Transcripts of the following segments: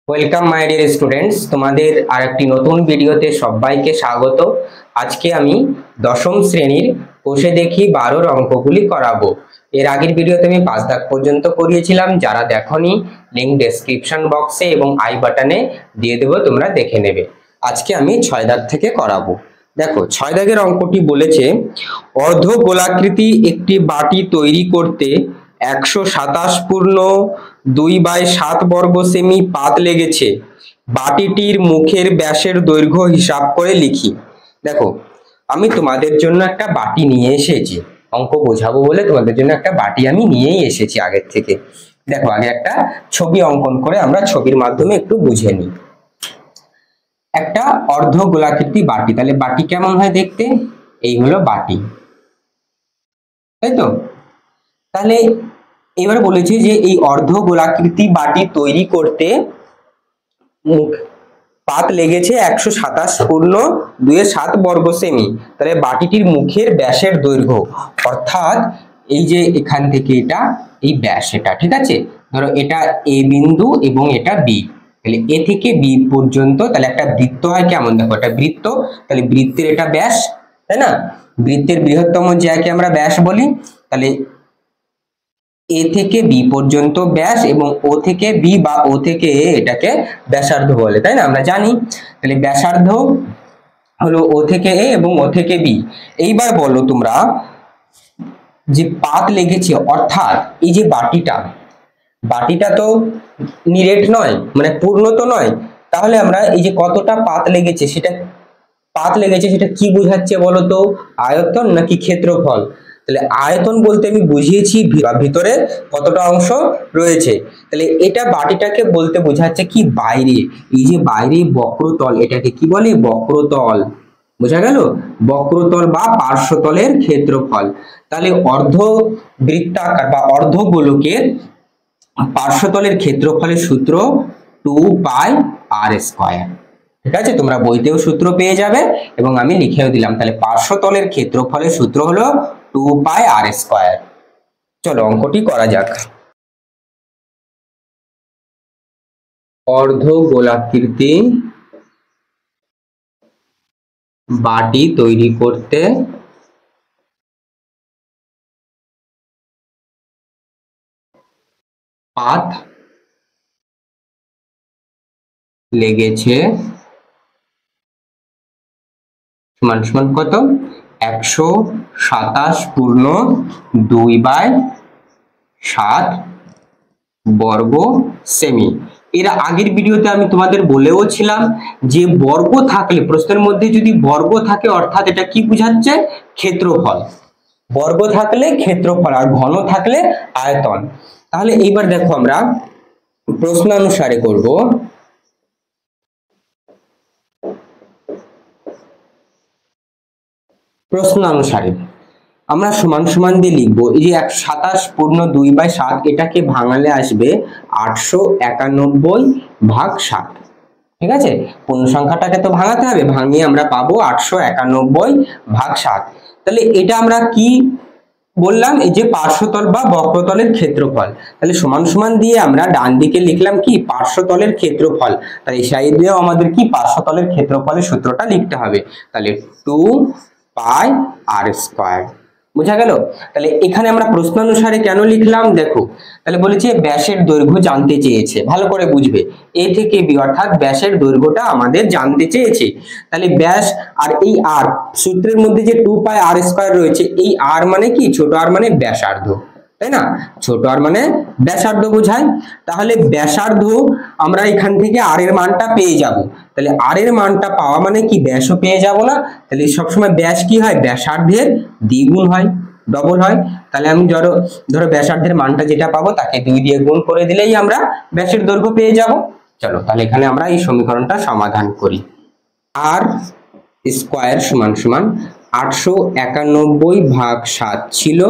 Welcome my dear students, তোমাদের আরেকটি নতুন ভিডিওতে সবাইকে স্বাগত। আজকে আমি দশম শ্রেণীর কোষে দেখি 12 অঙ্কগুলি করাবো। এর আগের ভিডিওতে আমি 5 দাগ পর্যন্ত করিয়েছিলাম। যারা দেখোনি, লিংক ডেসক্রিপশন বক্সে এবং আই বাটনে দিয়ে দেবো, তোমরা দেখে নেবে। আজকে আমি 6 দাগ থেকে করাবো। দেখো, 6 দাগের অঙ্কটি বলেছে অর্ধ গোলাকৃতি একটি বাটি তৈরি করতে 127 পূর্ণ 2/7 বর্গ সেমি পাত লেগেছে। বাটিটির মুখের ব্যাসের দৈর্ঘ্য হিসাব করে লিখি। দেখো, আমি তোমাদের জন্য একটা বাটি নিয়ে এসেছি, অঙ্ক বোঝাবো বলে তোমাদের জন্য একটা বাটি আমি নিয়েই এসেছি আগের থেকে। দেখো, আগে একটা ছবি অঙ্কন করে আমরা ছবির মাধ্যমে একটু বুঝে নিই। একটা অর্ধ গোলাকৃতি বাটি, তাহলে বাটি কেমন হয় দেখতে? এই হলো বাটি, তাই তো? তাহলে এবার বলেছি যে এই অর্ধ গোলাকৃতি বাটি তৈরি করতে পাত লেগেছে 127 পূর্ণ 2/7 বর্গ সেমি। তাহলে বাটিটির মুখের ব্যাসের দৈর্ঘ্য, অর্থাৎ এই যে এখান থেকে এটা, এই ব্যাস, এটা ঠিক আছে। ধরো এটা এ বিন্দু এবং এটা বি, তাহলে এ থেকে বি পর্যন্ত, তাহলে একটা বৃত্ত হয় কেমন? দেখো, এটা বৃত্ত, তাহলে বৃত্তের এটা ব্যাস, তাই না? বৃত্তের বৃহত্তম জ্যাকে আমরা ব্যাস বলি। তাহলে এ থেকে বি পর্যন্ত ব্যাস এবং ও থেকে বি বা ও থেকে এ, এটাকে ব্যাসার্ধ বলে, তাই না? আমরা জানি। তাহলে ব্যাসার্ধ হলো ও থেকে এ এবং ও থেকে বি। এইবার বলো তোমরা, যে পাত লেগেছে, অর্থাৎ এই যে বাটিটা তো নিরেট নয়, মানে পূর্ণ তো নয়। তাহলে আমরা এই যে কতটা পাত লেগেছে সেটা কি বোঝাচ্ছে বলো তো? আয়তন নাকি ক্ষেত্রফল? তাহলে আয়তন বলতে আমি বুঝিয়েছি ভিতরে কতটা অংশ রয়েছে। তাহলে এটা বাটিটাকে বলতে বোঝাচ্ছে কি? বাইরে। এই যে বাইরে বক্রতল, এটাকে কি বলে? বক্রতল। বোঝা গেল? বক্রতল বা পার্শ্বতলের ক্ষেত্রফল। তাহলে অর্ধ বৃত্তাকার বা অর্ধ গোলকের পার্শ্বতলের ক্ষেত্রফলের সূত্র 2πr²। ঠিক আছে, তোমরা বইতেও সূত্র পেয়ে যাবে এবং আমি লিখেও দিলাম। তাহলে পার্শ্বতলের ক্ষেত্রফলের সূত্র হলো 2πr²। চলো অঙ্কটি করা যাক। অর্ধ গোলাকৃতি বাটি তৈরি করতে পাত লেগেছে সমান সমান কত? 127 পূর্ণ 2/7 বর্গ সেমি। এর আগের ভিডিওতে আমি তোমাদের বলেও ছিলাম যে বর্গ থাকলে, প্রশ্নের মধ্যে যদি বর্গ থাকে, অর্থাৎ এটা কি বোঝাচ্ছে? ক্ষেত্রফল। বর্গ থাকলে ক্ষেত্রফল, আর ঘন থাকলে আয়তন। তাহলে এইবার দেখো, আমরা প্রশ্নানুসারে করব। প্রশ্নানুসারে আমরা সমান সমান দিয়ে লিখবো। এই যে 127 পূর্ণ 2/7, এটাকে ভাঙালে আসবে 891/7। ঠিক আছে, পূর্ণ সংখ্যাটাকে তো ভাঙাতে হবে, ভাঙিয়ে আমরা পাবো 891/7। তাহলে এটা আমরা কি বললাম? এই যে পার্শ্বতল বা বক্রতলের ক্ষেত্রফল। তাহলে সমান সমান দিয়ে আমরা ডান দিকে লিখলাম কি? পার্শ্বতলের ক্ষেত্রফল। তাহলে এই সাইডেও আমাদের কি? পার্শ্বতলের ক্ষেত্রফলের সূত্রটা লিখতে হবে। তাহলে 2πr²। বোঝা গেল? তাহলে এখানে আমরা প্রশ্নানুসারে কেন লিখলাম দেখো। তাহলে বলেছে ব্যাসের দৈর্ঘ্য জানতে চেয়েছে, ভালো করে বুঝবে। এ থেকে বি, অর্থাৎ ব্যাসের দৈর্ঘ্যটা আমাদের জানতে চেয়েছে। তাহলে ব্যাস আর এই আর, সূত্রের মধ্যে যে 2πr² রয়েছে, এই আর মানে কি? ছোট আর মানে ব্যাসার্ধ, তাই না? ছোট আর মানে ব্যাসার্ধ বোঝায়। তাহলে ব্যাসার্ধ আমরা এখান থেকে আর এর মানটা পেয়ে যাব। তাহলে আর এর মানটা পাওয়া মানে কি? ব্যাসও পেয়ে যাব না? তাহলে সবসময় ব্যাস কি হয়? ব্যাসার্ধের দ্বিগুণ হয়, ডবল হয়। তাহলে আমি ধরো ব্যাসার্ধের মানটা যেটা পাবো তাকে 2 দিয়ে গুণ করে দিলেই আমরা ব্যাসের দৈর্ঘ্য পেয়ে যাব। চলো তাহলে এখানে আমরা এই সমীকরণটা সমাধান করি। r² সমান সমান 891/7 ছিল।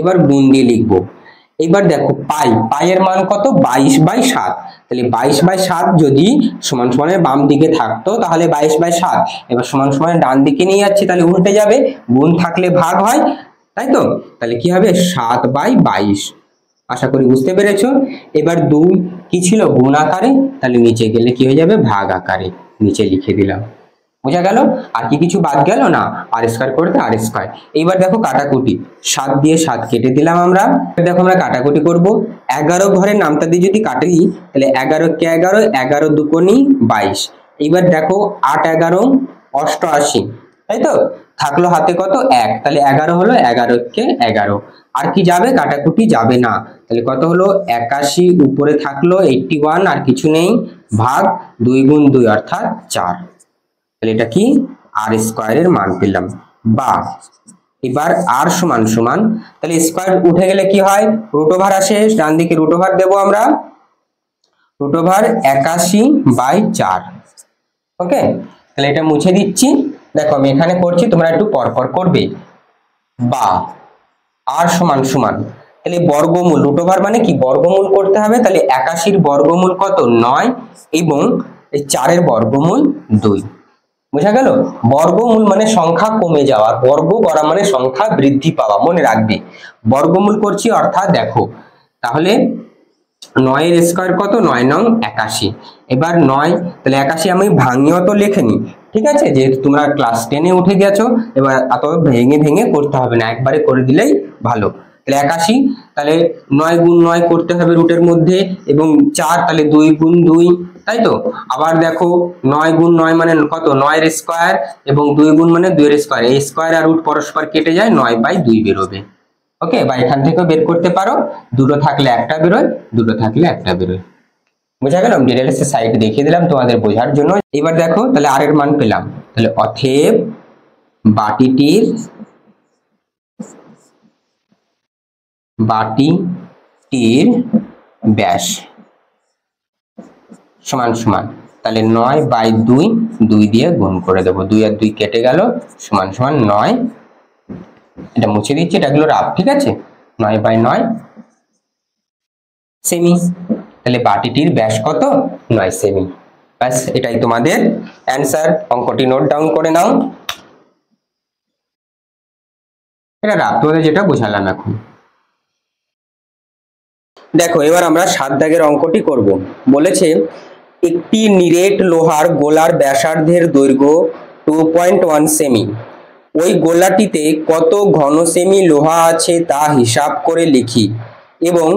এবার গুণ দিয়ে লিখবো। এবার দেখো, পাইয়ের মান কত? 22/7। তাহলে 22/7 যদি সমান সমানের বাম দিকে থাকতো, তাহলে 22/7। এবার সমান সমানের ডান দিকে নিয়ে যাচ্ছি, তাহলে উল্টে যাবে। গুণ থাকলে ভাগ হয়, তাই তো? তাহলে কি হবে? 7/22। আশা করি বুঝতে পেরেছো। এবার 2 কি ছিল, গুণ আকারে, তাহলে নিচে গেলে কি হয়ে যাবে, ভাগ আকারে, নিচে লিখে দিলাম। বোঝা গেল? আর কি কিছু বাদ গেল না, আর স্কয়ার করতে আর স্কয়ার। এইবার দেখো কাটাকুটি, 7 দিয়ে 7 কেটে দিলাম আমরা। দেখো আমরা কাটাকুটি করব, 11 ঘরের নামটা দিয়ে যদি কাটি তাহলে 11 কে 11, 11 দুকোনি 22। এইবার দেখো 8 11 88, তাই তো? থাকলো হাতে কত, 1, তাহলে 11 হলো, 11 কে 11। আর কি যাবে, কাটাকুটি যাবে না, তাহলে কত হলো 81, উপরে থাকলো 81, আর কিছু নেই, ভাগ 2 গুণ 2 অর্থাৎ 4। তাহলে এটা কি, আর স্কয়ারের মান পেলাম। বা এবার আর সমান সমান, তাহলে স্কয়ার উঠে গেলে কি হয়, রুট ওভার আসে, ডান দিকে রুট ওভার দেবো আমরা, রুট ওভার 81/4। ওকে, তাহলে এটা মুছে দিচ্ছি। দেখো আমি এখানে করছি, তোমরা একটু পর পর করবে। বা আর সমান সমান, তাহলে বর্গমূল, রুট ওভার মানে কি, বর্গমূল করতে হবে, তাহলে 81 বর্গমূল কত, 9, এবং এই 4 বর্গমূল 2। বোঝা গেল? বর্গমূল মানে সংখ্যা কমে যাওয়া, বর্গ করা মানে সংখ্যা বৃদ্ধি পাওয়া, মনে রাখবে। বর্গমূল করছি অর্থাৎ দেখো, তাহলে 9 এর স্কয়ার কত, 9 নং 81। এবার 9, তাহলে 81 আমি ভাঙিও তো লেখেনি, ঠিক আছে, যেহেতু তোমরা ক্লাস 10 এ উঠে গেছো, এবার এত ভেঙে ভেঙে করতে হবে না, একবারে করে দিলেই ভালো। তাহলে 81, তাহলে 9 গুণ 9 করতে হবে রুটের মধ্যে, এবং 4, তাহলে 2 গুণ 2, তাই তো? আবার দেখো 9 গুণ 9 মানে কত, 9 এর স্কয়ার, এবং 2 গুণ মানে 2 এর স্কয়ার, এই স্কয়ার আর রুট পরস্পর কেটে যায়, 9/2 বেরোবে। ওকে, বা এখান থেকেও বের করতে পারো, দুটো থাকলে একটা বেরোয়, দুটো থাকলে একটা বেরোয়। বোঝা গেল? ডিটেইলস সাইড দেখিয়ে দিলাম তোমাদের বোঝার জন্য। এবার দেখো, তাহলে আর এর মান পেলাম, তাহলে অতএব বাটিটির ব্যাস সমান সমান, তাহলে 9/2, 2 দিয়ে গুণ করে দেবো, 2 আর 2 কেটে গেল, সমান সমান 9। এটা মুছে দিচ্ছি, এটা হলো রাফ, ঠিক আছে, 9/9 সেমি। তাহলে বাটিটির ব্যাস কত, 9 সেমি। ব্যাস, এটাই তোমাদের অ্যান্সার। অঙ্কটি নোট ডাউন করে নাও। এটা রাফ, তোমাদের যেটা বোঝালাম এখন। দেখো এবার আমরা 7 দাগের অঙ্কটি করব। বলেছে একটি নিরেট লোহার গোলার ব্যাসার্ধের দৈর্ঘ্য 2.1 সেমি, ওই গোলাটিতে কত ঘন সেমি লোহা আছে তা হিসাব করে লিখি, এবং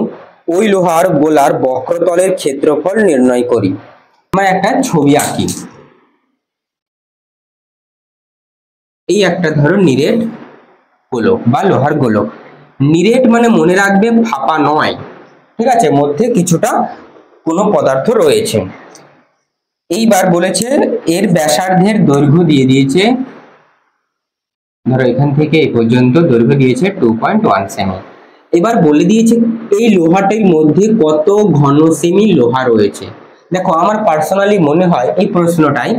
ওই লোহার গোলার বক্রতলের ক্ষেত্রফল নির্ণয় করি। আমরা একটা ছবি আঁকি। এই একটা ধরো নিরেট গোলক বা লোহার গোলক। নিরেট মানে মনে রাখবে ফাঁপা নয়, ঠিক আছে, মধ্যে কিছুটা কোনো পদার্থ রয়েছে। এইবার বলেছে এর ব্যাসার্ধের দৈর্ঘ্য দিয়ে দিয়েছে, ধরো এখান থেকে এই পর্যন্ত দৈর্ঘ্য দিয়েছে 2.1 সেমি। এবার বলে দিয়েছে এই লোহাটির মধ্যে কত ঘন সেমি লোহা রয়েছে। দেখো আমার পার্সোনালি মনে হয় এই প্রশ্নটাই,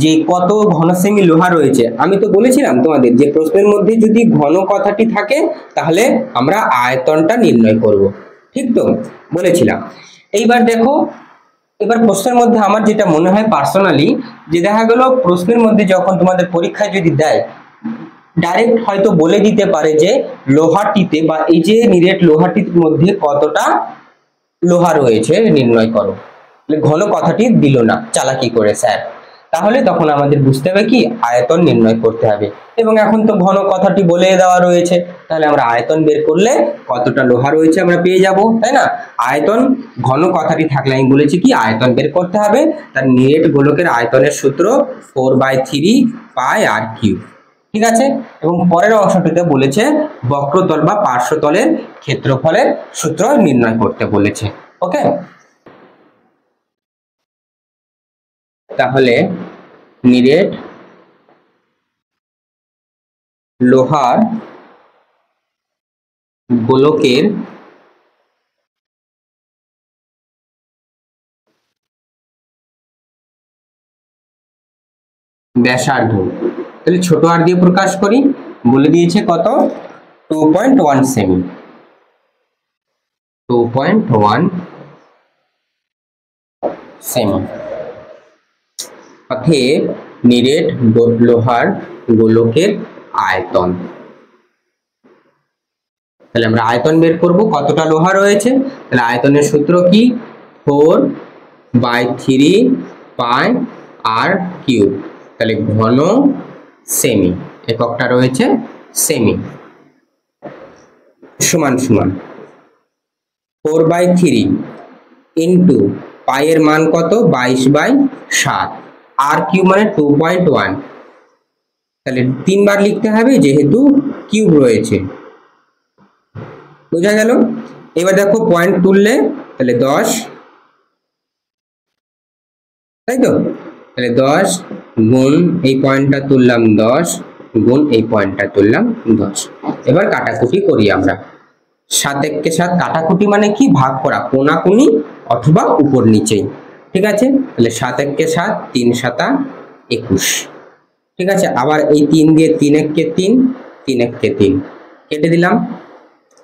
যে কত ঘন সেমি লোহা রয়েছে, আমি তো বলেছিলাম তোমাদের যে প্রশ্নের মধ্যে যদি ঘন কথাটি থাকে তাহলে আমরা আয়তনটা নির্ণয় করব, ঠিক তো বলেছিলাম। এইবার দেখো, এবার প্রশ্নের মধ্যে আমার যেটা মনে হয় পার্সোনালি, যে দেখা গেল প্রশ্নের মধ্যে যখন তোমাদের পরীক্ষায় যদি দেয়, ডাইরেক্ট হয়তো বলে দিতে পারে যে লোহাটিতে বা এই যে নিরেট লোহাটির মধ্যে কতটা লোহা রয়েছে নির্ণয় করো, ঘন কথাটি দিল না, চালাকি করে স্যার, তাহলে তখন আমাদের বুঝতে হবে কি আয়তন নির্ণয় করতে হবে। এবং এখন তো ঘন কথাটি বলে দেওয়া রয়েছে, তাহলে আমরা আয়তন বের করলে কতটা লোহা রয়েছে আমরা পেয়ে যাব, তাই না? আয়তন, ঘন কথাটি থাকলে আমি বলেছি কি আয়তন বের করতে হবে, তার নিরেট গোলকের আয়তনের সূত্র 4/3 পাই আর কিউ, ঠিক আছে। এবং পরের অংশটিতে বলেছে বক্রতল বা পার্শ্বতলের ক্ষেত্রফলের সূত্র নির্ণয় করতে বলেছে। ওকে, তাহলে নিরেট লোহার গোলকের ব্যাসার্ধ, তাহলে ছোট আর দিয়ে প্রকাশ করি, বলে দিয়েছে কত, 2.1 সেমি, 2.1 সেমি। অতএব নিরেট লোহার গোলকের আয়তন, তাহলে আমরা আয়তন বের করব, কতটা লোহা রয়েছে। তাহলে আয়তনের সূত্র কি, 4/3 পাই আর কিউব। তাহলে ঘন সেমি, এককটা রয়েছে সেমি, সমান সমান 4/3 ইন্টু পাইয়ের মান কত, 22/7, আর কিউব মানে 2.1। তাহলে 3 বার লিখতে হবে যেহেতু কিউব রয়েছে, বোঝা গেল। এবার দেখো পয়েন্ট তুললে, তাহলে 10, তাই তো। তাহলে 10 গুণ এই পয়েন্টটা তুললাম 10 গুণ এই পয়েন্টটা তুললাম 10। এবার কাটাকুটি করি আমরা। 7 একে 7, কাটাকুটি মানে কি, ভাগ করা, কোনাকুনি অথবা উপর নিচেই, ঠিক আছে। তাহলে 7 একে 7, 3 7 21, ঠিক আছে। আবার এই 3 দিয়ে 3 একে 3, 3 একে 3 কেটে দিলাম।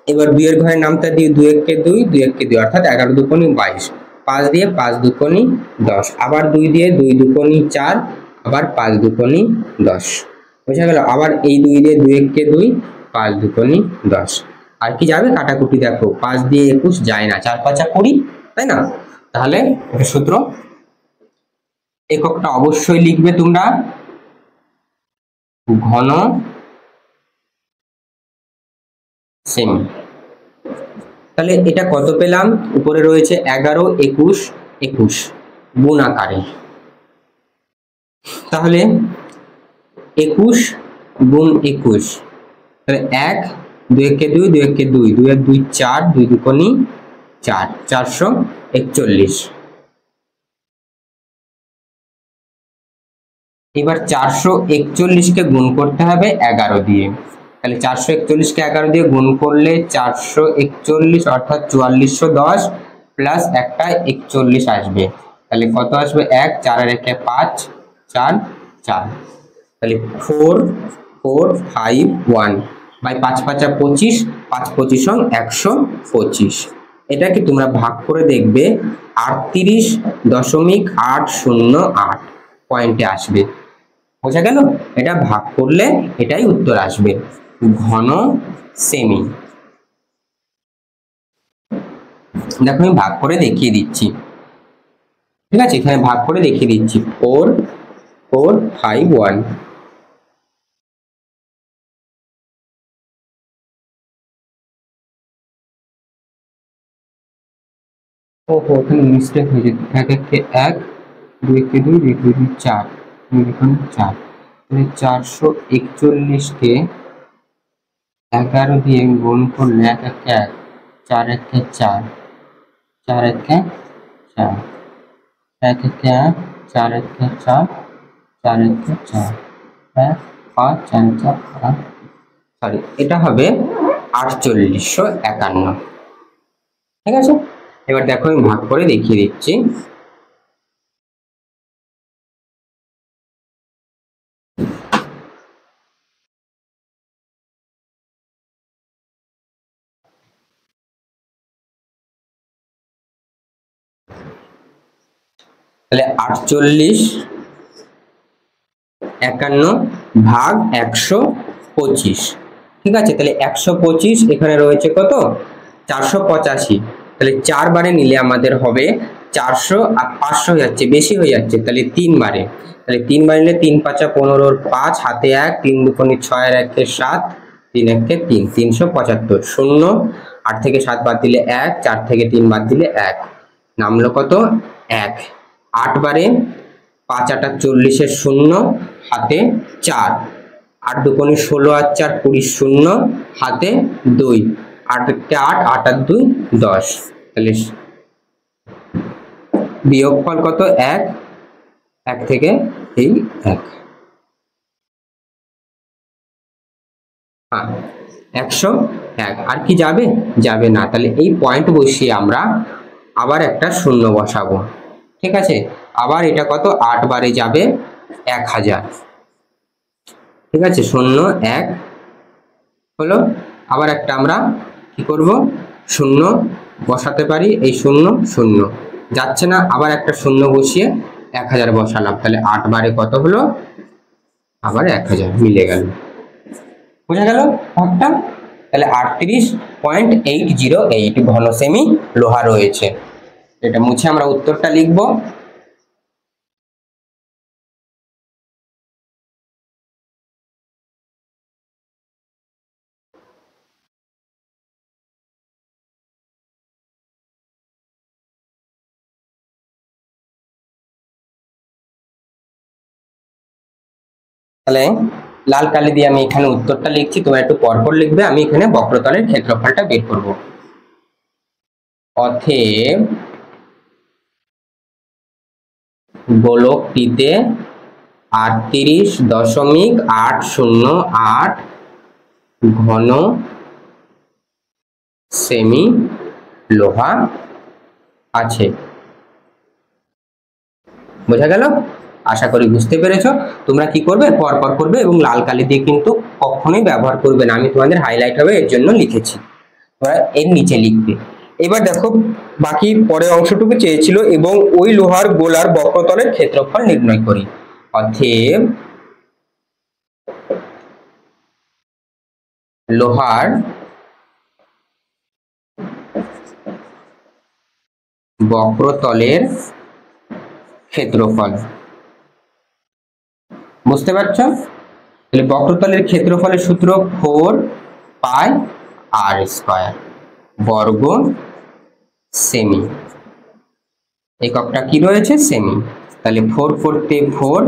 এবার 2 এর ঘরে নামটা দিয়ে 2 একে 2, 2 একে 2 অর্থাৎ 11 দুকোনি 22, 5 দিয়ে 5 দুকোনি 10, আবার 2 দিয়ে 2 দুকোনি 4, আবার 5 দুকোনি 10, বোঝা গেল। আবার এই 2 দিয়ে 2 একে 2, 5 দুকোনি 10। আর কি যাবে কাটাকুটি, দেখো 5 দিয়ে 21 যায় না, 4 5 20, তাই না। তাহলে এটা সূত্র, এককটা অবশ্যই লিখবে তোমরা, ঘন সেমি। তাহলে এটা কত পেলাম, উপরে রয়েছে 11 21 21 গুণ আকারে। তাহলে 21 গুণ 21, তাহলে 1 2 একে 2, 2 একে 2, 2 এর 2 4, 2 দুকোনি 4, 441। এবার 441 কে গুণ করতে হবে 11 দিয়ে। তাহলে 441 কে 11 দিয়ে গুণ করলে 441 অর্থাৎ 4410 প্লাস একটা 41 আসবে। তাহলে কত আসবে, 1 4 আর 1 5 4 4। তাহলে 4451 বাই 5 5 25, 5 25 125। এটাকে তোমরা ভাগ করে দেখবে 38.808 পয়েন্টে আসবে, বোঝা গেল। এটা ভাগ করলে এটাই উত্তর আসবে, ঘন সেমি। দেখো আমি ভাগ করে দেখিয়ে দিচ্ছি, ঠিক আছে। এখানে ভাগ করে দেখিয়ে দিচ্ছি, 4451। ওহো, এখানে মিস্টেক হয়েছে, 1 একে 1, 2 একে 2, 2 একে 2 4, এখানে 4। তাহলে 441 কে 11 দিয়ে গুণ করলে 1 একে 1, 4 একে 4, 4 একে 4, 1 একে 1, 4 একে 4, 4 একে 4, 1 5 4 4 8, সরি এটা হবে 4851, ঠিক আছে। এবার দেখো আমি ভাগ করে দেখিয়ে দিচ্ছি। তাহলে 4851 ভাগ 125, ঠিক আছে। তাহলে 125 এখানে রয়েছে কত, 485। তাহলে 4 বারে নিলে আমাদের হবে 400 আর 500 হয়ে যাচ্ছে, বেশি হয়ে যাচ্ছে। তাহলে 3 বারে, তাহলে 3 বারে নিলে 3 5 15, 5 হাতে 1, 3 দুকোনি 6 আর 1 7, 3 1 3, 375। 0 8 থেকে 7 বাদ দিলে 1, 4 থেকে 3 বাদ দিলে 1, নামলো কত 1। 8 বারে 5 8 40 এর 0 হাতে 4, 8 দুকোনি 16 আর 4 20, 0 হাতে 2, 8 কে 8, 8 আর 2 10। তাহলে বিয়োগফল কত, 1, 1 থেকে এই 1, হ্যাঁ 101। আর কি যাবে, যাবে না। তাহলে এই পয়েন্ট বসিয়ে আমরা আবার একটা শূন্য বসাবো, ঠিক আছে। আবার এটা কত, 8 বারে যাবে 1000, ঠিক আছে। 0 1 হলো। আবার একটা আমরা কি করব, শূন্য বসাতে পারি, এই 0 0 যাচ্ছে না, আবার একটা শূন্য বসিয়ে 1000 বসালাম। তাহলে 8 বারে কত হলো, আবার 1000 মিলে গেল, বোঝা গেল ভাগটা। তাহলে 38.808 ঘন সেমি লোহা রয়েছে। এটা মুছে আমরা উত্তরটা লিখব। তাহলে লাল কালি দিয়ে আমি এখানে উত্তরটা লিখছি, তোমরা একটু পরপর লিখবে, আমি এখানে বক্রতলের ক্ষেত্রফলটা বের করব। অতএব গোলকটিতে 38.808 ঘন সেমি লোহা আছে। বোঝা গেল? আশা করি বুঝতে পেরেছো। তোমরা কি করবে, পরপর করবে এবং লাল কালি দিয়ে কিন্তু কখনোই ব্যবহার করবে না, আমি তোমাদের হাইলাইট হবে এর জন্য লিখেছি, তোমরা এর নিচে লিখবে। এবার দেখো বাকি পরের অংশটুকু চেয়েছিল এবং ওই লোহার গোলার বক্রতলের ক্ষেত্রফল নির্ণয় করি। অতএব লোহার বক্রতলের ক্ষেত্রফল, বুঝতে পারছো? তাহলে বক্রতলের ক্ষেত্রফলের সূত্র 4 পাই আর স্কয়ার বর্গ সেমি। এককটা কি রয়েছে? সেমি। তাহলে 4 করতে 4,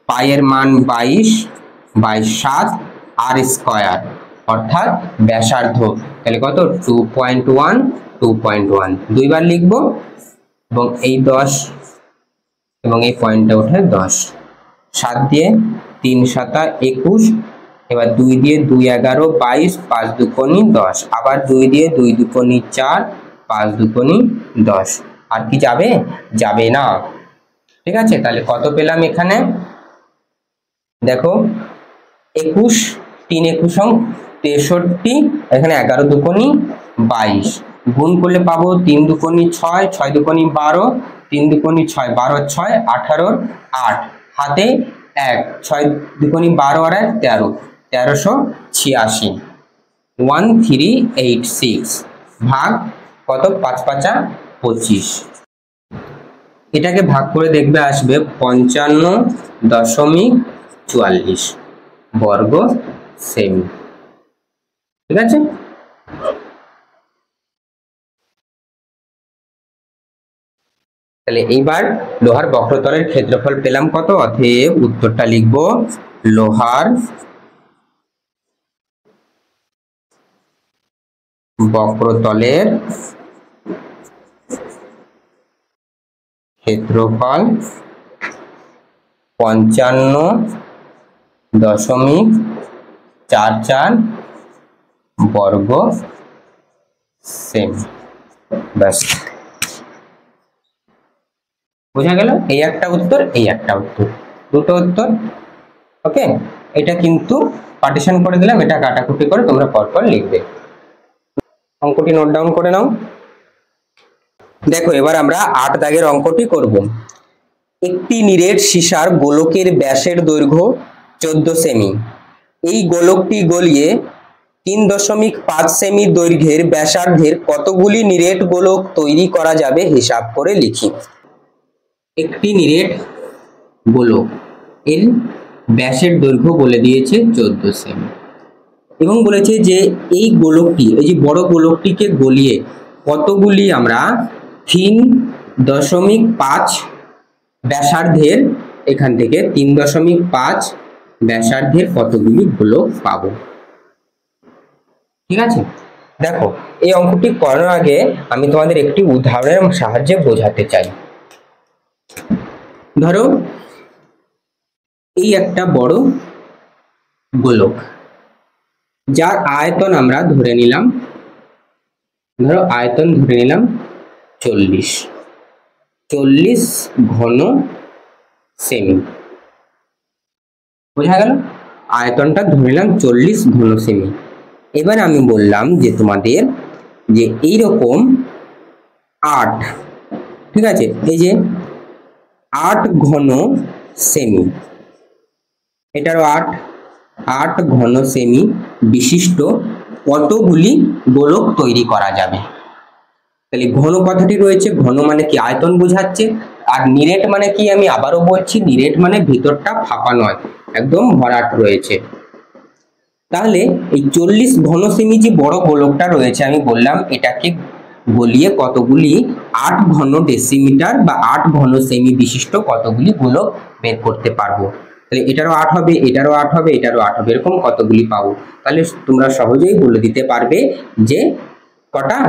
পাই এর মান 22 বাই 7 আর স্কয়ার অর্থাৎ ব্যাসার্ধ। তাহলে কত? 2.1 2.1 দুইবার লিখবো এবং এই 10 এবং এই পয়েন্টটা ওঠে 10। 7 দিয়ে 3 7 21, এবার 2 দিয়ে 2 11 22, 5 দুকোনি 10, আবার 2 দিয়ে 2 দুকোনি 4, 5 দুকোনি 10। আর কি যাবে? যাবে না। ঠিক আছে, তাহলে কত পেলাম এখানে? দেখো 21, 3 21 63, এখানে 11 দুকোনি 22, গুণ করলে পাবো 3 দুকোনি 6, 6 দুকোনি 12, 3 দুকোনি 6, 12 6 18, 8 হাতে 1, 6 দুকোনি 12 আর 1 13, 1386 1386 ভাগ কত? 5 5 25। এটাকে ভাগ করে দেখবে আসবে 55.44 বর্গ সেমি। ঠিক আছে, তাহলে এইবার লোহার বক্রতলের ক্ষেত্রফল পেলাম কত? অতএব উত্তরটা লিখব, লোহার বক্রতলের ক্ষেত্রফল 55.44 বর্গ সেমি। ব্যাস, বোঝা গেল? এই একটা উত্তর, এই একটা উত্তর, দুটো উত্তর। ওকে, এটা কিন্তু পার্টিশন করে দিলাম, এটা কাটাকুটি করে তোমরা পরপর লিখবে। অঙ্কটি নোট ডাউন করে নাও। দেখো এবার আমরা 8 দাগের অঙ্কটি করব। একটি নিরেট সীসার গোলকের ব্যাসের দৈর্ঘ্য 14 সেমি। এই গোলকটি গলিয়ে 3.5 সেমি দৈর্ঘ্যের ব্যাসার্ধের কতগুলি নিরেট গোলক তৈরি করা যাবে হিসাব করে লিখি। একটি নিরেট গোলক এর ব্যাসের দৈর্ঘ্য বলে দিয়েছে 14 সেমি এবং বলেছে যে এই গোলকটি, এই যে বড় গোলকটিকে গলিয়ে কতগুলি আমরা 3.5 ব্যাসার্ধের, এখান থেকে 3.5 ব্যাসার্ধের কতগুলি গোলক পাবো। ঠিক আছে, দেখো এই অঙ্কটি করার আগে আমি তোমাদের একটি উদাহরণের সাহায্যে বোঝাতে চাই। ধরো এই একটা বড় গোলক, যার আয়তন আমরা ধরে নিলাম, ধরো আয়তন ধরে নিলাম 40 ঘন সেমি। বোঝা গেল? আয়তনটা ধরে নিলাম 40 ঘন সেমি। এবার আমি বললাম যে তোমাদের যে এইরকম 8, ঠিক আছে, এই যে 8 ঘন সেমি, এটারও 8 ঘন সেমি বিশিষ্ট কতগুলি গোলক তৈরি করা যাবে। তাহলে ঘন কথাটি রয়েছে, ঘন মানে কি আয়তন বোঝাচ্ছে, আর নিরেট মানে কি আমি আবারও বলছি, নিরেট মানে ভিতরটা ফাঁপা নয়, একদম ভরাট রয়েছে। তাহলে এই 40 ঘন সেমি যে বড় গোলকটা রয়েছে আমি বললাম এটাকে গলিয়ে কতগুলি 8 ঘন ডেসিমিটার বা 8 ঘন সেমি বিশিষ্ট কতগুলি গোলক বের করতে পারবো। তাহলে এটারও 8 হবে, এটারও 8 হবে, এটারও 8 হবে, এরকম কতগুলি পাবো। তাহলে তোমরা সহজেই বলে দিতে পারবে যে কটা,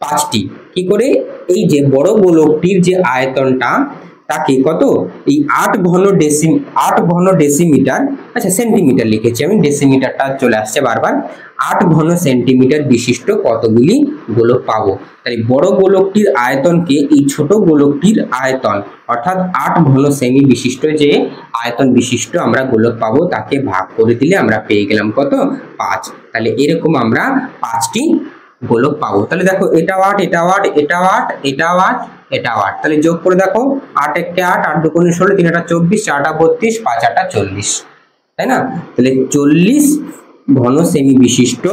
5টি। কি করে? এই যে বড় গোলকটির যে আয়তনটা তাকে কত, এই 8 ঘন ডেসিমিটার, আচ্ছা সেন্টিমিটার লিখেছি আমি, ডেসিমিটারটা চলে আসছে বারবার, 8 ঘন সেন্টিমিটার বিশিষ্ট কতগুলি গোলক পাবো। তাই বড় গোলকটির আয়তনকে এই ছোট গোলকটির আয়তন অর্থাৎ 8 ঘন সেমি বিশিষ্ট যে আয়তন বিশিষ্ট আমরা গোলক পাবো তাকে ভাগ করে দিলে আমরা পেয়ে গেলাম কত, 5। তাহলে এরকম আমরা 5টি গোলক পাবো। তাহলে দেখো এটা 8, এটা 8, এটা 8, এটা 8, এটা 8, তাহলে যোগ করে দেখো 8 1 8, 8 2 16, 3 8 24, 4 8 32, 5 8 40, তাই না? তাহলে 40 ঘন সেমি বিশিষ্ট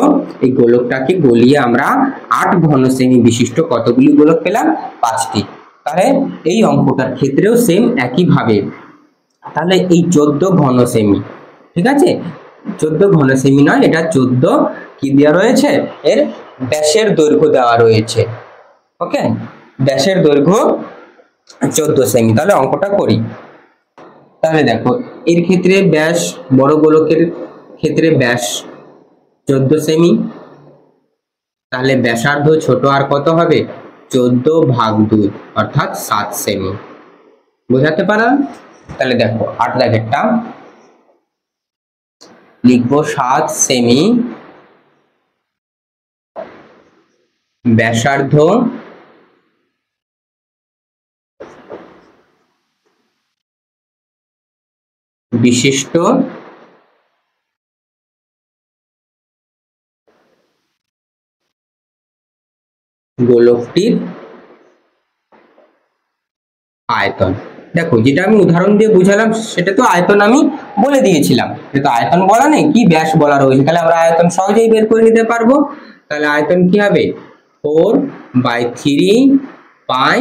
এই গোলকটাকে গলিয়ে আমরা 8 ঘন সেমি বিশিষ্ট কতগুলি গোলক পেলাম, 5টি। তাহলে এই অঙ্কটার ক্ষেত্রেও সেম একই ভাবে, তাহলে এই 14 ঘন সেমি, ঠিক আছে, 14 ঘন সেমি নয়, এটা 14 কি দেওয়া রয়েছে, এর ব্যাসের দৈর্ঘ্য দেওয়া রয়েছে। ওকে, ব্যাসের দৈর্ঘ্য 14 সেমি। তাহলে অঙ্কটা করি। তাহলে দেখো এর ক্ষেত্রে ব্যাস, বড় গোলকের ক্ষেত্রে ব্যাস 14 সেমি, তাহলে ব্যাসার্ধ ছোট আর কত হবে, 14/2 অর্থাৎ 7 সেমি। বোঝাতে পারলাম? তাহলে দেখো 8 দাগেরটা লিখবো 7 সেমি ব্যাসার্ধ বিশিষ্ট গোলকটির আয়তন। দেখো যেটা আমি উদাহরণ দিয়ে বুঝালাম সেটা তো আয়তন আমি বলে দিয়েছিলাম, কিন্তু আয়তন বলা নেই, কি ব্যাস বলা রয়েছে, তাহলে আমরা আয়তন সহজেই বের করে নিতে পারবো। তাহলে আয়তন কি হবে, 4/3 পাই,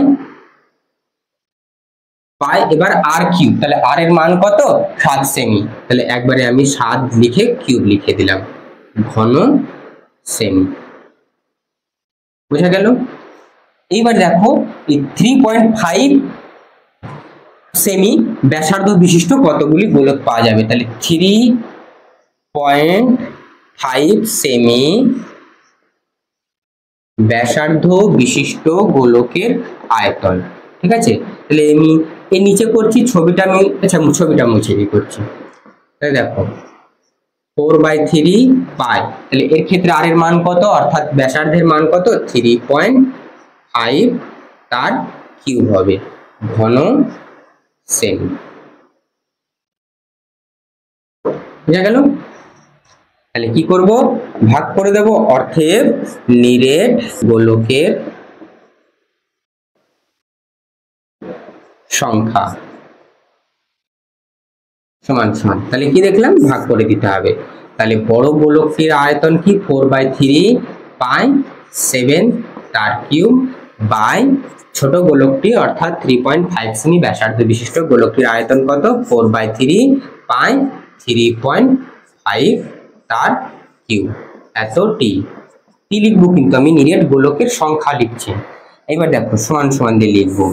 এবার আর কিউব, তাহলে আর এর মান কত, 7 সেমি, তাহলে একবারে আমি 7 লিখে কিউব লিখে দিলাম, ঘন সেমি। বোঝা গেল? এইবার দেখো এই 3.5 সেমি ব্যাসার্ধ বিশিষ্ট কতগুলি গোলক পাওয়া যাবে। তাহলে 3.5 সেমি ব্যাসার্ধ বিশিষ্ট গোলকের আয়তন, ঠিক আছে। তাহলে আমি এর নিচে করছি, ছবিটা আমি, আচ্ছা ছবিটা মুছে দিয়ে করছি। তাহলে দেখো 4/3 পাই, তাহলে এর ক্ষেত্রে আর এর মান কত, অর্থাৎ ব্যাসার্ধের মান কত, 3.5, তার কিউব হবে, ঘন সেমি। বুঝা গেল? তাহলে কি করব, ভাগ করে দেব, অর্থের নিরেট গোলকের সংখ্যা সমান সমান, তাহলে কি দেখলাম, ভাগ করে দিতে হবে। তাহলে বড় গোলকটির আয়তন কি, 4/3 পাই 7 তার কিউব বাই ছোট গোলকটি অর্থাৎ 3.5 সেমি ব্যাসার্ধ বিশিষ্ট গোলকটির আয়তন কত, 4/3 পাই 3.5 তার কিউব, এত টি। টি লিখবো, কিন্তু আমি নিরেট গোলকের সংখ্যা লিখছি। এবার দেখো সমান সমান দিয়ে লিখবো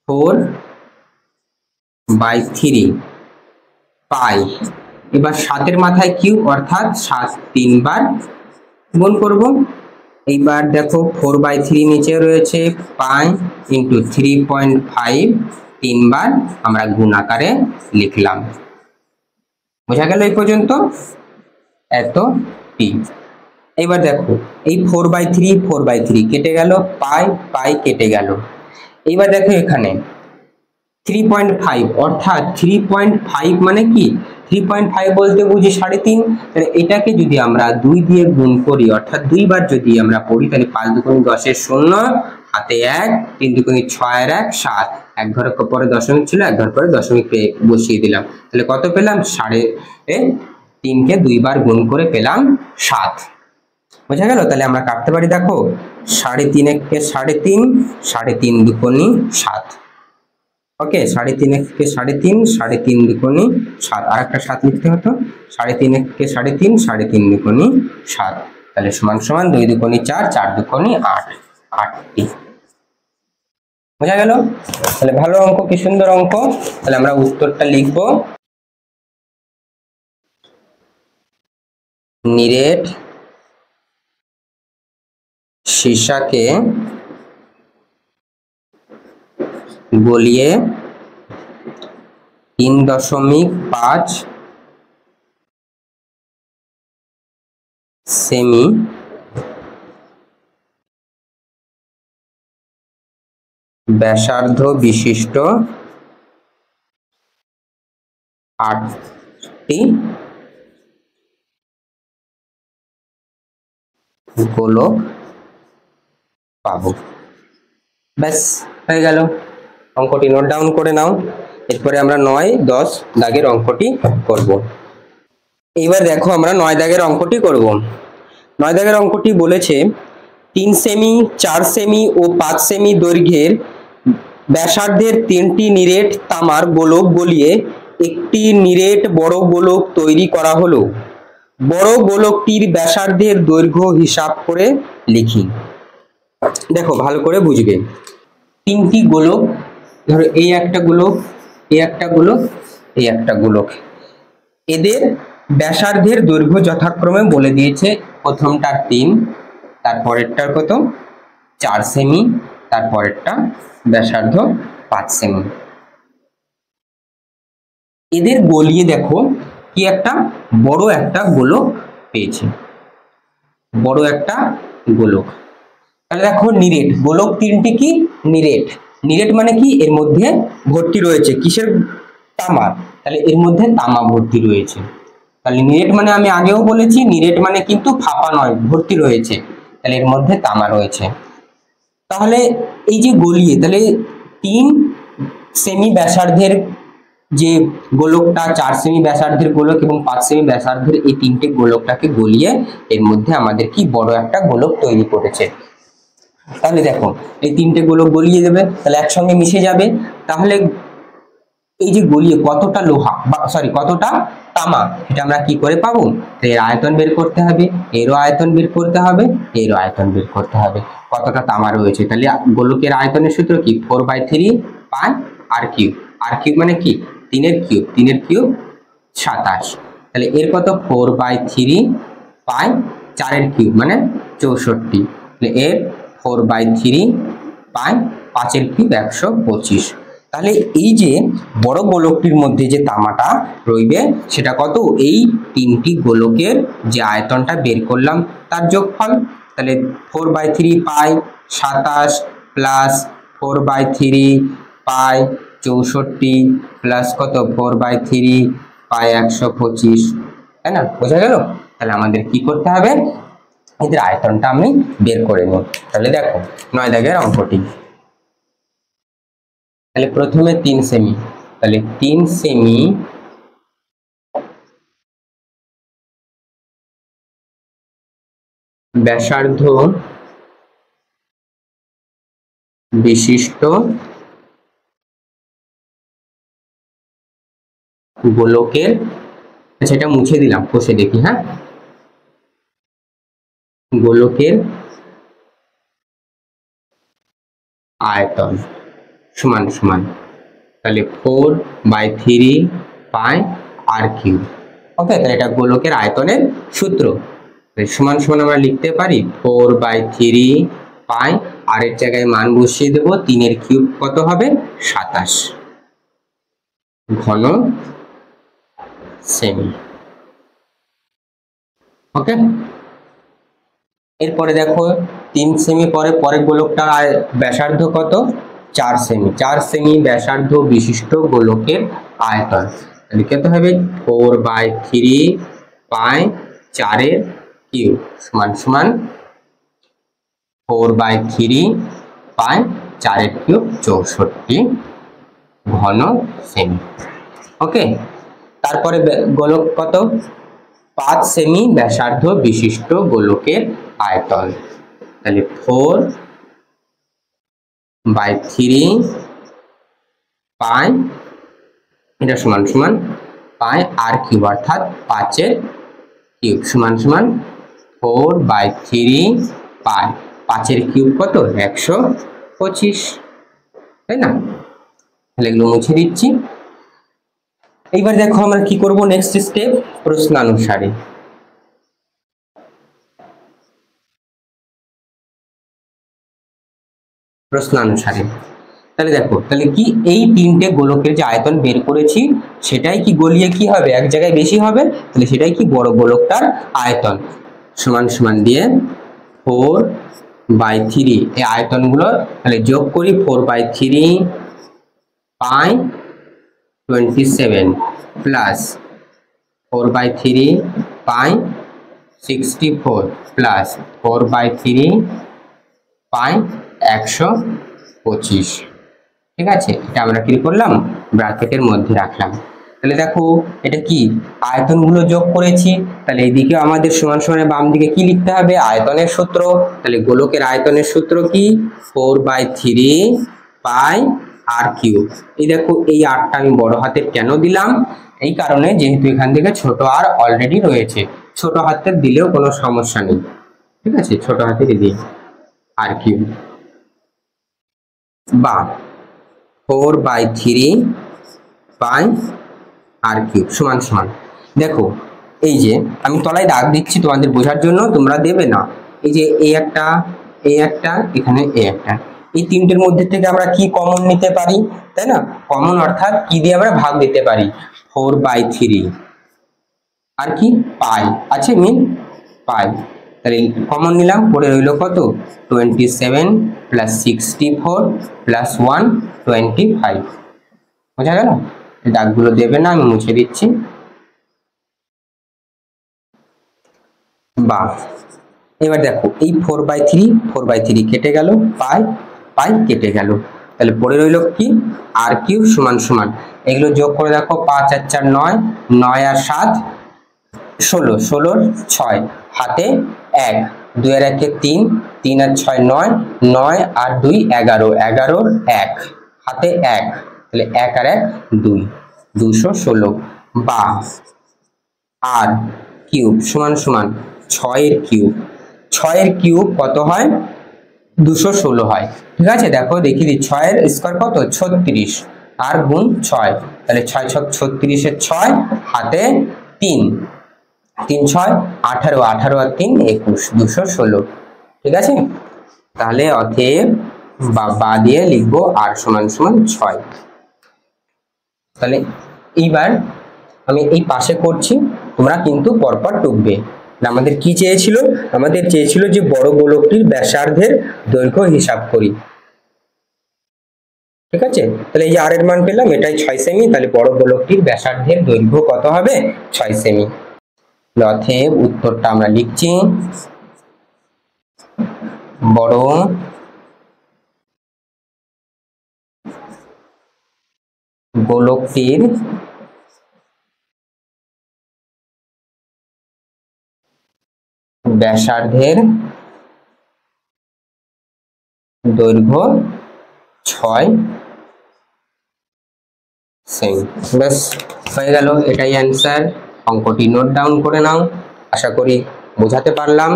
4/3 পাই, এবার 7 মাথায় কিউব অর্থাৎ 7 3 বার গুণ করব। এইবার দেখো 4/3 নিচে রয়েছে পাই ইন্টু 3.5, 3 বার আমরা গুণ আকারে লিখলাম। বোঝা গেল এই পর্যন্ত, এত টি। এবার দেখো এই 4/3 কেটে গেল, পাই কেটে গেল। এবার দেখো এখানে 3.5 অর্থাৎ 3.5 মানে কি, 3.5 বলতে বুঝি 3.5, তাহলে এটাকে যদি আমরা 2 দিয়ে গুণ করি অর্থাৎ 2 বার যদি আমরা পড়ি, তাহলে 5 2 10 0, হাতে 1, 3 2 6 আর 1 7, এক ঘরের পরে দশমিক ছিল, এক ঘর পরে দশমিক বসিয়ে দিলাম, তাহলে কত পেলাম, 3কে 2 বার গুণ করে পেলাম 7। বোঝা গেল? তাহলে আমরা কাটতে পারি, দেখো 3.5 কে 3.5, 3.5 দুগুণে 7। ওকে, 3.5 কে 3.5, 3.5 দুগুণে 7, আর একটা 7 লিখতে হতো। 3.5 কে 3.5, 3.5 দুগুণে 7, তাহলে সমান সমান 2 দুগুণে 4, 4 দুগুণে 8, 8টি। বোঝা গেল? তাহলে ভালো অঙ্ক, কি সুন্দর অঙ্ক। তাহলে আমরা উত্তরটা লিখব, নিরেট সীসাকে গলিয়ে 3.5 সেমি ব্যাসার্ধ বিশিষ্ট 8টি গোলক পাবো। ব্যাস, হয়ে গেল। অঙ্কটি নোট ডাউন করে নাও। এরপরে আমরা 9, 10 দাগের অঙ্কটি করব। এইবার দেখো আমরা 9 দাগের অঙ্কটি করব। 9 দাগের অঙ্কটি বলেছে 3 সেমি, 4 সেমি ও 5 সেমি দৈর্ঘ্যের ব্যাসার্ধের 3টি নিরেট তামার গোলক গলিয়ে একটি নিরেট বড় গোলক তৈরি করা হলো। বড় গোলকটির ব্যাসার্ধের দৈর্ঘ্য হিসাব করে লিখি। দেখো ভালো করে বুঝবে, 3টি গোলক, ধরো এই একটা গোলক, এই একটা গোলক, এই একটা গোলক, এদের ব্যাসার্ধের দৈর্ঘ্য যথাক্রমে বলে দিয়েছে। প্রথমটার 3, তারপরেরটার কত 4 সেমি, তারপরেরটা ব্যাসার্ধ 5 সেমি। এদের গলিয়ে দেখো কি একটা বড় একটা গোলক পেয়েছে, বড় একটা গোলক। তাহলে দেখো নিরেট গোলক 3টি কি নিরেট, নিরেট মানে কি এর মধ্যে ভর্তি রয়েছে কিসের, তামার, তাহলে এর মধ্যে তামা ভর্তি রয়েছে। তাহলে নিরেট মানে আমি আগেও বলেছি, নিরেট মানে কিন্তু ফাঁপা নয়, ভর্তি রয়েছে, তাহলে এর মধ্যে তামা রয়েছে। তাহলে এই যে গলিয়ে, তাহলে 3 সেমি ব্যাসার্ধের যে গোলকটা, 4 সেমি ব্যাসার্ধের গোলক এবং 5 সেমি ব্যাসার্ধের এই 3টে গোলকটাকে গলিয়ে এর মধ্যে আমাদের কি বড় একটা গোলক তৈরি করেছে। তাহলে দেখো এই 3টে গোলক গলিয়ে দেবে, তাহলে একসঙ্গে মিশে যাবে। তাহলে এই যে গলিয়ে কতটা লোহা বা সরি কতটা তামা, এটা আমরা কি করে পাবো? এর আয়তন বের করতে হবে, এরও আয়তন বের করতে হবে, এরও আয়তন বের করতে হবে, কতটা তামা রয়েছে। তাহলে গোলকের আয়তনের সূত্র কি, 4/3 পাই আর কিউব। আর কিউব মানে কি 3 এর কিউব, 3 এর কিউব 27। তাহলে এর কত 4/3 পাই, 4 এর কিউব মানে 64। তাহলে এর 4/3 পাই, 5 এর কিউব 125। তাহলে এই যে বড় গোলকটির মধ্যে যে তামাটা রইবে সেটা কত, এই 3টি গোলকের যে আয়তনটা বের করলাম তার যোগফল। তাহলে 4/3 পাই 27 প্লাস 4/3 পাই 64 প্লাস কত 4/3 পাই 125, তাই না? বোঝা গেল? তাহলে আমাদের কি করতে হবে, এদের আয়তনটা আমি বের করে নিই। তাহলে দেখো 9 দাগের অঙ্কটি, তাহলে প্রথমে 3 সেমি, তাহলে 3 সেমি ব্যাসার্ধ বিশিষ্ট গোলকের, আচ্ছা এটা মুছে দিলাম, কষে দেখি, হ্যাঁ, গোলকের আয়তন সমান সমান, তাহলে 4/3 পাই আর কিউব। ওকে, তাহলে এটা গোলকের আয়তনের সূত্র। সমান সমান আমরা লিখতে পারি 4/3 পাই, আর এর জায়গায় মান বসিয়ে দেব, 3 এর কিউব কত হবে 27 ঘন সেমি। ওকে, এরপরে দেখো 3 সেমি পরে পরের গোলকটার ব্যাসার্ধ কত 4 সেমি, 4 সেমি ব্যাসার্ধ বিশিষ্ট গোলকের আয়তন লিখতে হবে 4/3 পাই 4 এর কিউব সমান সমান 4/3 পাই 4 এর কিউব 64 ঘন সেমি। ওকে, তারপরে গোলক কত 5 সেমি ব্যাসার্ধ বিশিষ্ট গোলকের আয়তন। তাহলে 4/3 পাই, এটা সমান সমান পাই আর কিউব, অর্থাৎ 5 কিউব সমান সমান 4/3 পাই। 5 কিউব কত? 125, তাই না? তাহলে এগুলো মুছে দিচ্ছি। এইবার দেখো আমরা কি করব, নেক্সট স্টেপ প্রশ্নানুসারে। প্রশ্নানুসারে তাহলে দেখো, তাহলে কি এই তিনটে গোলকের যে আয়তন বের করেছি সেটাই কি গলিয়ে কি হবে, এক জায়গায় বেশি হবে, তাহলে সেটাই কি বড় গোলকটার আয়তন। সমান সমান দিয়ে 4/3 এই আয়তনগুলো তাহলে যোগ করি। 4/3 পাই 27 প্লাস 4/3 পাই 64 প্লাস 4/3 পাই 125। ঠিক আছে, এটা আমরা কি করলাম, ব্র্যাকেটের মধ্যে রাখলাম। তাহলে দেখো এটা কি আয়তনগুলো যোগ করেছি, তাহলে এইদিকে আমাদের সমান সমানে বাম দিকে কি লিখতে হবে, আয়তনের সূত্র। তাহলে গোলকের আয়তনের সূত্র কি, 4/3 পাই আর কিউব। এই দেখো এই আরটা আমি বড় হাতের কেন দিলাম, এই কারণে যেহেতু এখান থেকে ছোট আর অলরেডি রয়েছে, ছোট হাতের দিলেও কোনো সমস্যা নেই। ঠিক আছে, ছোট হাতের দিই আর কিউব বা 4/3 পাই আর কিউব সমান সমান। দেখো এই যে আমি তলায় দাগ দিচ্ছি তোমাদের বোঝার জন্য, তোমরা দেবে না। এই যে এই একটা, এই একটা, এখানে এই একটা, এই তিনটের মধ্যে থেকে আমরা কি কমন নিতে পারি, তাই না? কমন অর্থাৎ কি দিয়ে আমরা ভাগ দিতে পারি, 4/3 আর কি পাই আছে, মিন পাই। তাহলে কমন নিলাম, পরে রইল কত, 27 প্লাস 64 প্লাস 1 25। বোঝা গেল? দাগগুলো দেবে না, আমি মুছে দিচ্ছি। বা এবার দেখো এই 4/3 কেটে গেল, পাই পাই কেটে গেল, তাহলে পরে রইল কি, আর কিউব সমান সমান এগুলো যোগ করে দেখো, 5 আর 4 9, 9 আর 7 16, 16 6 হাতে 1, 2 আর 1 3, 3 আর 6 9, 9 আর 2 11, 11 1 হাতে 1, তাহলে 1 আর 1 2, 216 বা আর কিউব সমান সমান 6 এর কিউব। 6 এর কিউব কত হয়, 216 হয়। ঠিক আছে, দেখো দেখিয়ে দিই, 6 এর স্কয়ার কত, 36 আর গুণ 6, তাহলে 6 6 36 এর 6 হাতে 3, 3 6 18, 18 আর 3 21, 216। ঠিক আছে, তাহলে অতএব বা দিয়ে লিখবো আর সমান সমান 6। তাহলে এইবার আমি এই পাশে করছি, তোমরা কিন্তু পরপর টুকবে। আমাদের কি চেয়েছিল, আমাদের চেয়েছিল যে বড় গোলকটির ব্যাসার্ধের দৈর্ঘ্য হিসাব করি। ঠিক আছে, তাহলে এই যে আর এর মান পেলাম, এটাই 6 সেমি, তাহলে বড় গোলকটির ব্যাসার্ধের দৈর্ঘ্য কত হবে, 6 সেমি। অতএব উত্তরটা আমরা লিখছি, বড় গোলকটির ব্যাসার্ধের দৈর্ঘ্য 6 সেমি। ব্যাস হয়ে গেল, এটাই অ্যান্সার। অঙ্কটি নোট ডাউন করে নাও, আশা করি বোঝাতে পারলাম।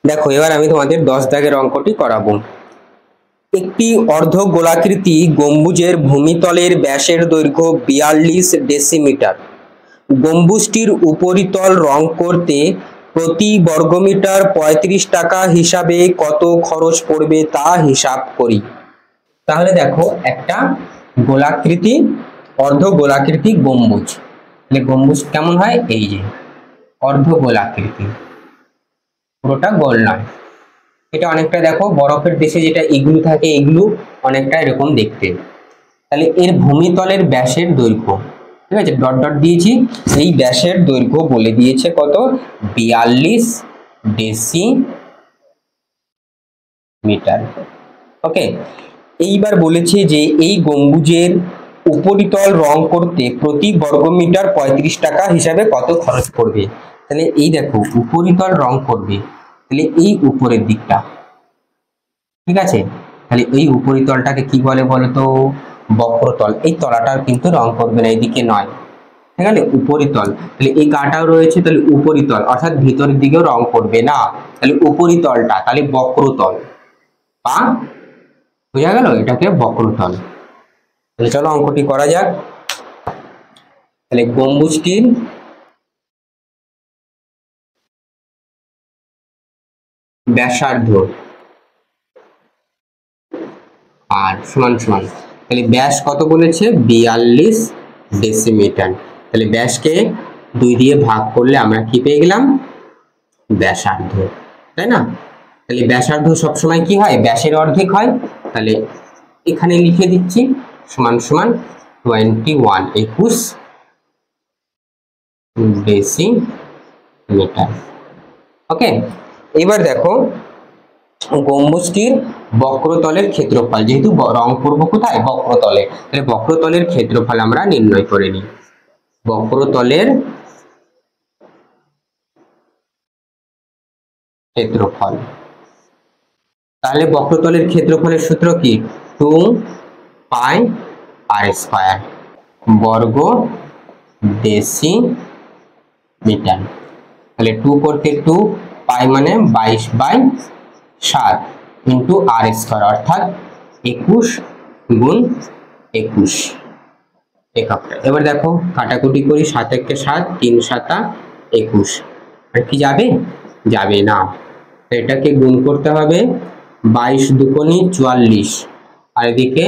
দেখো এবার আমি তোমাদের 10 দাগের অঙ্কটি করাবো। একটি অর্ধ গোলাকৃতি গম্বুজের ভূমিতলের ব্যাসের দৈর্ঘ্য 42 ডেসিমিটার। গম্বুজটির উপরিতল রং করতে প্রতি বর্গমিটার 35 টাকা হিসাবে কত খরচ পড়বে তা হিসাব করি। তাহলে দেখো একটা গোলাকৃতি, অর্ধ গোলাকৃতি গম্বুজ, তাহলে গম্বুজ কেমন হয়, এই যে অর্ধ গোলাকৃতি, পুরোটা গোল নয়। এটা অনেকটা দেখো বরফের দেশে যেটা ইগলু থাকে, এগুলো অনেকটা এরকম দেখতে। তাহলে এর ভূমিতলের ব্যাসের দৈর্ঘ্য, ঠিক আছে, ডট ডট দিয়েছি, এই ব্যাসের দৈর্ঘ্য বলে দিয়েছে কত, 42 ডেসিমিটার। ওকে, এইবার বলেছে যে এই গম্বুজের উপরিতল রং করতে প্রতি বর্গমিটার 35 টাকা হিসাবে কত খরচ পড়বে। তাহলে এই দেখো উপরিতল রং করবে, তাহলে এই উপরের দিকটা, ঠিক আছে, তাহলে এই উপরিতলটাকে কি বলে বলতো, বক্রতল। এই তলাটার কিন্তু রং করবে না, এইদিকে নয়, ঠিক আছে, উপরিতল। তাহলে এই গাটাও রয়েছে, তাহলে উপরিতল অর্থাৎ ভিতরের দিকেও রং করবে না, তাহলে উপরিতলটা তাহলে বক্রতল, বা বোঝা গেল, এটাকে বক্রতল। তাহলে চলো অঙ্কটি করা যাক। তাহলে গম্বুজটির ব্যাসার্ধ আর সমান সমান, তাহলে ব্যাস কত বলেছে, 42 ডেসিমিটার। তাহলে ব্যাসকে 2 দিয়ে ভাগ করলে আমরা কি পেয়ে গেলাম, ব্যাসার্ধ, তাই না। তাহলে ব্যাসার্ধ সবসময় কি হয়, ব্যাসের অর্ধেক হয়। তাহলে এখানে লিখে দিচ্ছি সমান সমান 21 ডেসিমিটার। ওকে, এবার দেখো গম্বুজটির বক্রতলের ক্ষেত্রফল, যেহেতু রং করব কোথায়, বক্রতলে, তাহলে বক্রতলের ক্ষেত্রফল আমরা নির্ণয় করে নিই। বক্রতলের ক্ষেত্রফল, তাহলে বক্রতলের ক্ষেত্রফলের সূত্র কি, 2 পাই আর স্কয়ার বর্গ ডেসিমিটার। তাহলে 2 করতে 2, পাই মানে 22/7 ইন্টু আর স্কয়ার অর্থাৎ 21 গুণ 21 এককটা। এবার দেখো কাটাকুটি করি, 7 একে 7, 3 7 21, আর কি যাবে, যাবে না। এটাকে গুণ করতে হবে, 22 দুগুণে 44, আর এদিকে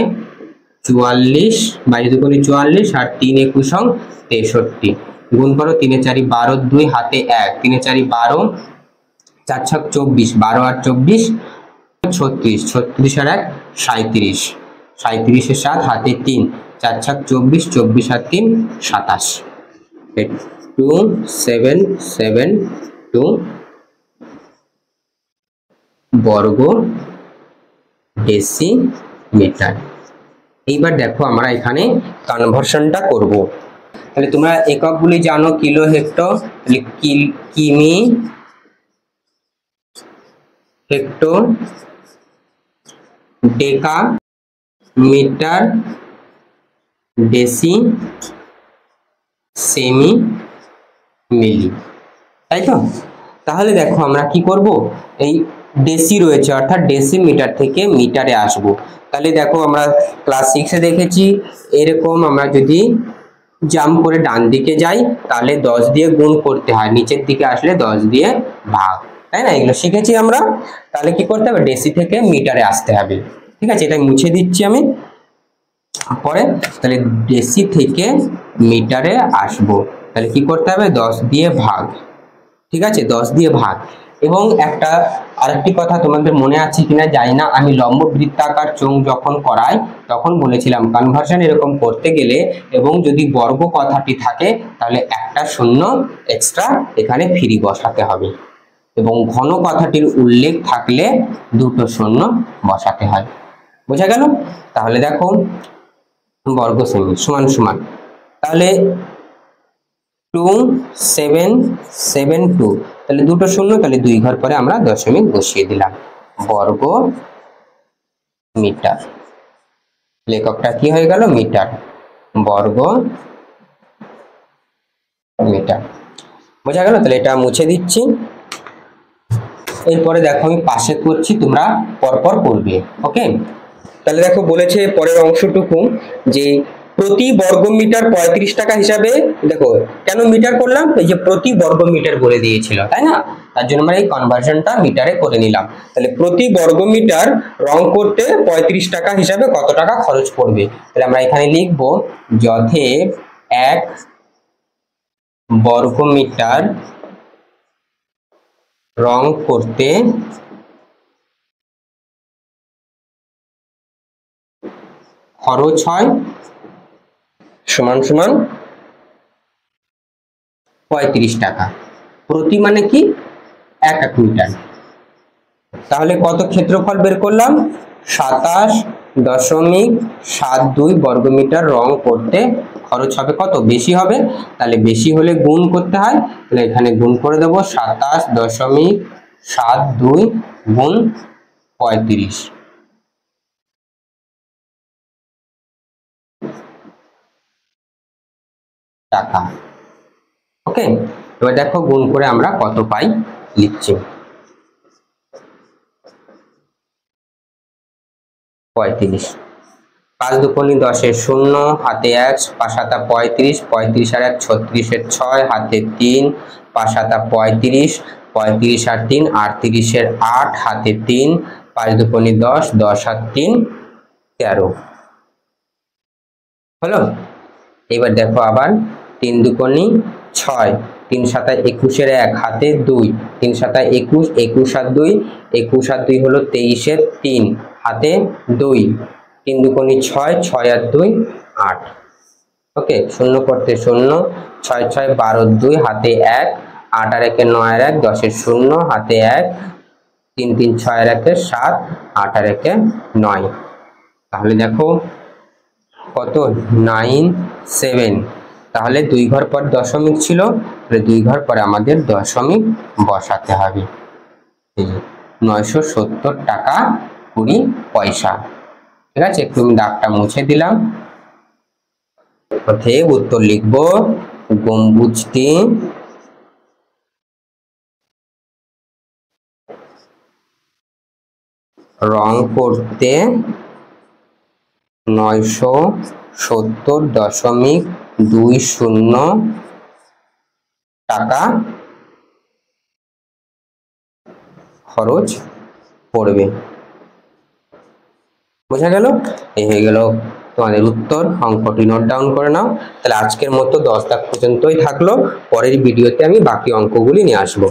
44, 22 দুগুণে 44 আর 3 21 63, গুণ করো, 3 4 12, 2 হাতে 1, 3 4 12, 4 6 24, 12 আর 24 36, 36 আর 1 37, 37 এর 7 হাতে 3, 4 6 24, 24 আর 3 27, 2772 বর্গ ডেসিমিটার। এইবার দেখো আমরা এখানে কনভার্সনটা করব। তাহলে তোমরা এককগুলি জানো, কিলো হেক্টর, কিমি হেক্টর, ডেকা মিটার, ডেসি, সেমি, মিলি, তাই তো। তাহলে দেখো আমরা কি করব, এই ডেসি রয়েছে অর্থাৎ ডেসিমিটার থেকে মিটারে আসব। তাহলে দেখো আমরা ক্লাস 6 এ দেখেছি, এরকম আমরা যদি জাম্প করে ডান দিকে যাই তাহলে 10 দিয়ে গুণ করতে হয়, নিচের দিকে আসলে 10 দিয়ে ভাগ, তাই না, এগুলো শিখেছি আমরা। তাহলে কি করতে হবে, ডেসি থেকে মিটারে আসতে হবে, ঠিক আছে, এটা মুছে দিচ্ছি আমি পরে। তাহলে ডেসি থেকে মিটারে আসবো, তাহলে কি করতে হবে, 10 দিয়ে ভাগ, ঠিক আছে, 10 দিয়ে ভাগ। এবং একটা আরেকটি কথা তোমাদের মনে আছে কিনা জানি না, আমি লম্ব বৃত্তাকার চোঙ যখন করাই তখন বলেছিলাম কনভার্সন এরকম করতে গেলে এবং যদি বর্গ কথাটি থাকে তাহলে একটা শূন্য এক্সট্রা এখানে ফ্রি বসাতে হবে, এবং ঘন কথাটির উল্লেখ থাকলে দুটো শূন্য বসাতে হয়। বোঝা গেল। তাহলে দেখো বর্গ সেমি সমান সমান, তাহলে 2772, তাহলে দুটো শূন্য, তাহলে 2 ঘর পরে আমরা দশমিক বসিয়ে দিলাম, বর্গ মিটার। লেখকটা কি হয়ে গেল, মিটার, বর্গ মিটার। বোঝা গেল। তাহলে এটা মুছে দিচ্ছি। এরপরে দেখো আমি পাশে করছি, তোমরা পরপর করবে। ওকে, তাহলে দেখো বলেছে পরের অংশটুকু যে প্রতি বর্গ মিটার 35 টাকা হিসাবে, দেখো কেন মিটার করলাম, এই যে প্রতি বর্গ মিটার বলে দিয়েছিল, তাই না, তার জন্য আমরা এই কনভার্সনটা মিটারে করে নিলাম। তাহলে প্রতি বর্গ মিটার রং করতে 35 টাকা হিসাবে কত টাকা খরচ পড়বে। তাহলে আমরা এখানে লিখবো যথেব 1 বর্গ মিটার রং করতে খরচ হয় সমান সমান 35 টাকা। প্রতি মানে কি, 1 মিটার। তাহলে কত ক্ষেত্রফল বের করলাম, 27 27.72 বর্গমিটার রং করতে খরচ হবে কত? বেশি হবে, তাহলে বেশি হলে গুণ করতে হয়, তাহলে এখানে গুণ করে দেবো 27.72 গুণ 35 টাকা। ওকে, এবার দেখো গুণ করে আমরা কত পাই লিখছি। 35, 5 দুগুণে 10 এর 0, হাতে 1, 5 7 35, 35 আর 1 36 এর 6, হাতে 3, 5 7 35, 35 আর 3 38 এর 8, হাতে 3, 5 দুগুণে 10, 10 আর 3 13 হলো। এবার দেখো আবার 3 দুগুণে 6, 3 7 21 এর 1, হাতে 2, 3 7 21, 21 আর 2, 21 আর 2 হলো 23 এর 3, হাতে 2, 3 দুগুণে 6, 6 আর 2 8। ওকে, 0 করতে 0, 6 6 12 2, হাতে 1, 8 আর 1 9 আর 1 10 এর 0, হাতে 1, 3 3 6 আর 1 7, 8 আর 1 9। তাহলে দেখো কত 9 7, তাহলে 2 ঘর পর দশমিক ছিল, তাহলে 2 ঘর পরে আমাদের দশমিক বসাতে হবে। 970 টাকা 20 পয়সা। ঠিক আছে, একটু আমি দাগটা মুছে দিলাম। অতএব উত্তর লিখব গম্বুজটি রং করতে 970.20 টাকা খরচ পড়বে। বোঝা গেল? এই হয়ে গেল তোমাদের উত্তর। অঙ্কটি নোট ডাউন করে নাও। তাহলে আজকের মতো 10 দাগ পর্যন্তই থাকলো, পরের ভিডিওতে আমি বাকি অঙ্কগুলি নিয়ে আসবো।